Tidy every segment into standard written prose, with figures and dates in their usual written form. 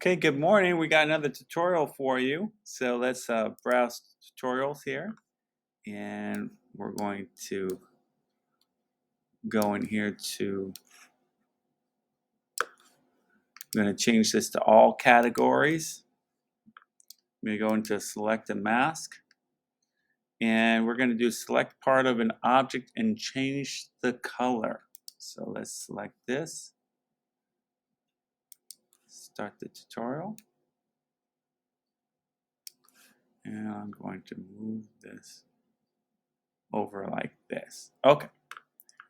Okay, good morning. We got another tutorial for you. So let's browse tutorials here. And we're going to go in here to, I'm going to change this to all categories. I'm going to go into select a mask. And we're going to do select part of an object and change the color. So let's select this. Start the tutorial. And I'm going to move this over like this. Okay.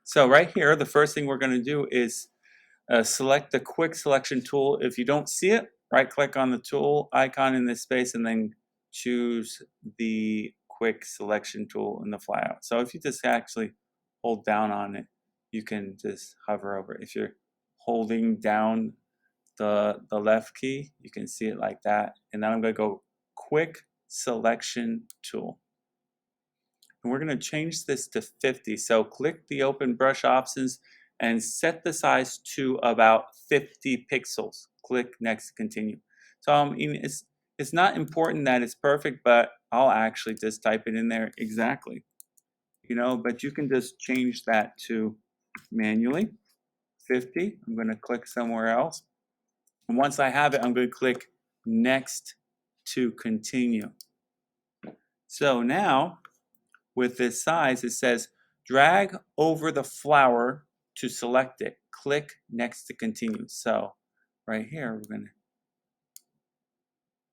So right here, the first thing we're going to do is select the quick selection tool. If you don't see it, right click on the tool icon in this space and then choose the quick selection tool in the flyout. So if you just actually hold down on it, you can just hover over it. If you're holding down the left key, you can see it like that. And then I'm going to go quick selection tool. And we're going to change this to 50. So click the open brush options and set the size to about 50 pixels. Click next to continue. So I mean, it's not important that it's perfect, but I'll actually just type it in there exactly. But you can just change that to manually 50. I'm going to click somewhere else. And once I have it, I'm going to click next to continue. So now with this size, it says drag over the flower to select it. Click next to continue. So right here, we're going to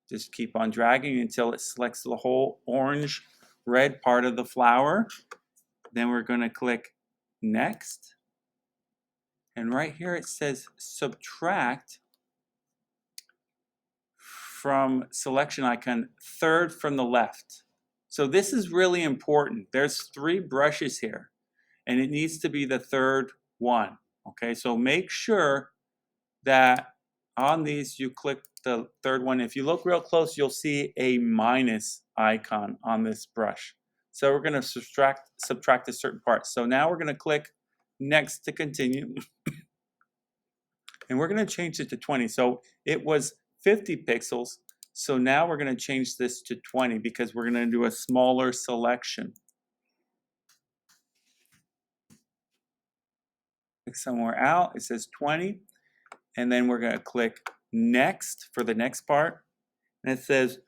just keep on dragging until it selects the whole orange red part of the flower. Then we're going to click next. And right here it says subtract from selection icon third from the left. So this is really important. There's 3 brushes here, and it needs to be the third one. Okay, so make sure that on these you click the third one. If you look real close, you'll see a minus icon on this brush. So we're going to subtract a certain part. So now we're going to click next to continue. And we're going to change it to 20. So it was 50 pixels. So now we're going to change this to 20 because we're going to do a smaller selection. Click somewhere out. It says 20. And then we're going to click next for the next part. And it says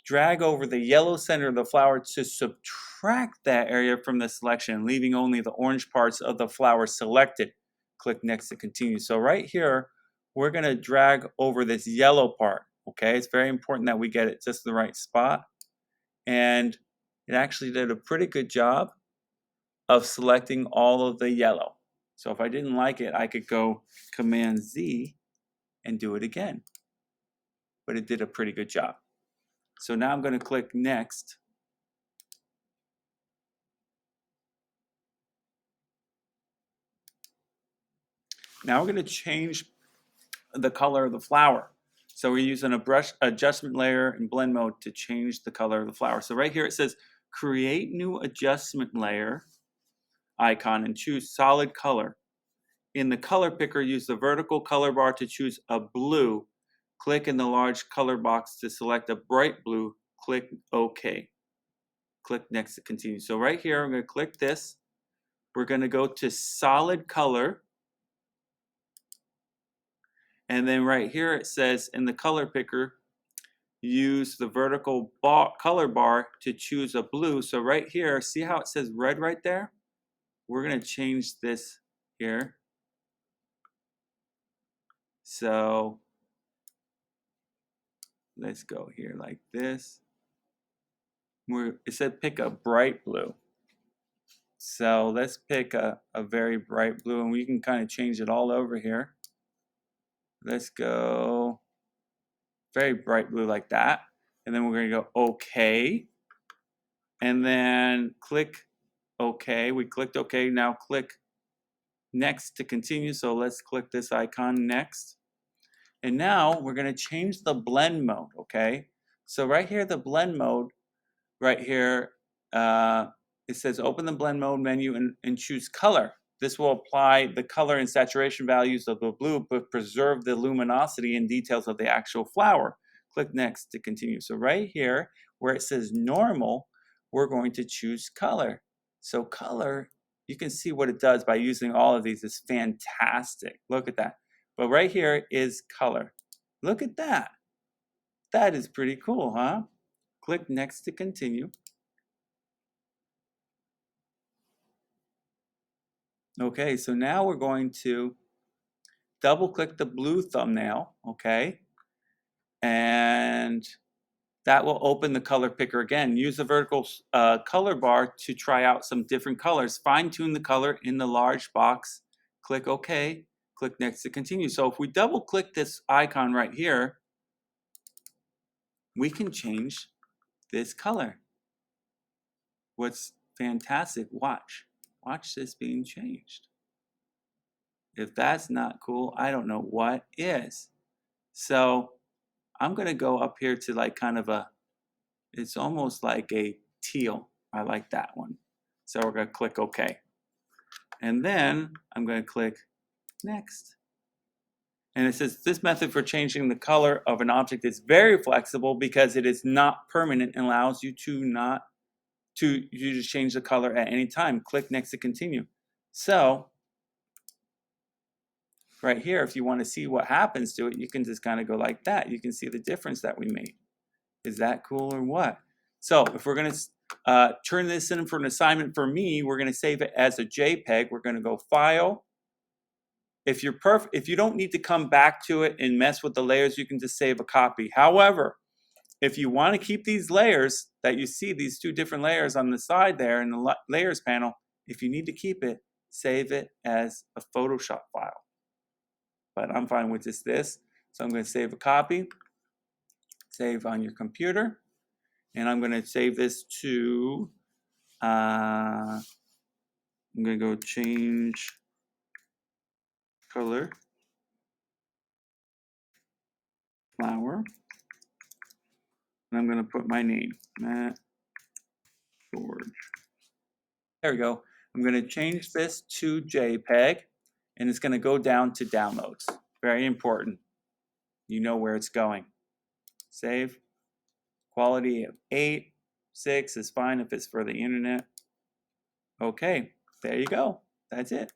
drag over the yellow center of the flower to subtract that area from the selection, leaving only the orange parts of the flower selected. Click next to continue. So right here, we're going to drag over this yellow part. Okay, it's very important that we get it just the right spot. And it actually did a pretty good job of selecting all of the yellow. So if I didn't like it, I could go Command Z and do it again. But it did a pretty good job. So now I'm going to click next. Now we're going to change the color of the flower. So we're using a brush adjustment layer in blend mode to change the color of the flower. So right here it says create new adjustment layer icon and choose solid color. In the color picker, use the vertical color bar to choose a blue. Click in the large color box to select a bright blue. Click OK. Click next to continue. So right here, I'm going to click this. We're going to go to solid color. And then right here it says in the color picker, use the vertical color bar to choose a blue. So right here, see how it says red right there? We're going to change this here. So let's go here like this. It said pick a bright blue. So let's pick a very bright blue, and we can kind of change it all over here. Let's go very bright blue like that. And then we're going to go OK. And then click OK. We clicked OK. Now click next to continue. So let's click this icon next. And now we're going to change the blend mode. Okay. So right here, the blend mode, right here, it says open the blend mode menu and choose color. This will apply the color and saturation values of the blue, but preserve the luminosity and details of the actual flower. Click next to continue. So right here, where it says normal, we're going to choose color. So color, you can see what it does by using all of these. It's fantastic. Look at that. But right here is color. Look at that. That is pretty cool, huh? Click next to continue. Okay, so now we're going to double click the blue thumbnail, okay? And that will open the color picker again. Use the vertical color bar to try out some different colors. Fine tune the color in the large box. Click OK. Click next to continue. So if we double click this icon right here, we can change this color. What's fantastic, watch. Watch this being changed. If that's not cool, I don't know what is. So I'm going to go up here to like kind of a, it's almost like a teal. I like that one. So we're going to click OK. And then I'm going to click Next. And it says this method for changing the color of an object is very flexible because it is not permanent and allows you to just change the color at any time. Click Next to continue. So right here, if you want to see what happens to it, you can just kind of go like that. You can see the difference that we made. Is that cool or what? So if we're going to turn this in for an assignment for me, we're going to save it as a JPEG. We're going to go File. If you don't need to come back to it and mess with the layers, you can just save a copy. However, if you want to keep these layers that you see, these two different layers on the side there in the layers panel, if you need to keep it, save it as a Photoshop file. But I'm fine with just this. So I'm going to save a copy, save on your computer, and I'm going to save this to, I'm going to go change color, flower, and I'm going to put my name, Matt George. There we go. I'm going to change this to JPEG, and it's going to go down to downloads. Very important. You know where it's going. Save. Quality of 8. 6 is fine if it's for the internet. Okay, there you go. That's it.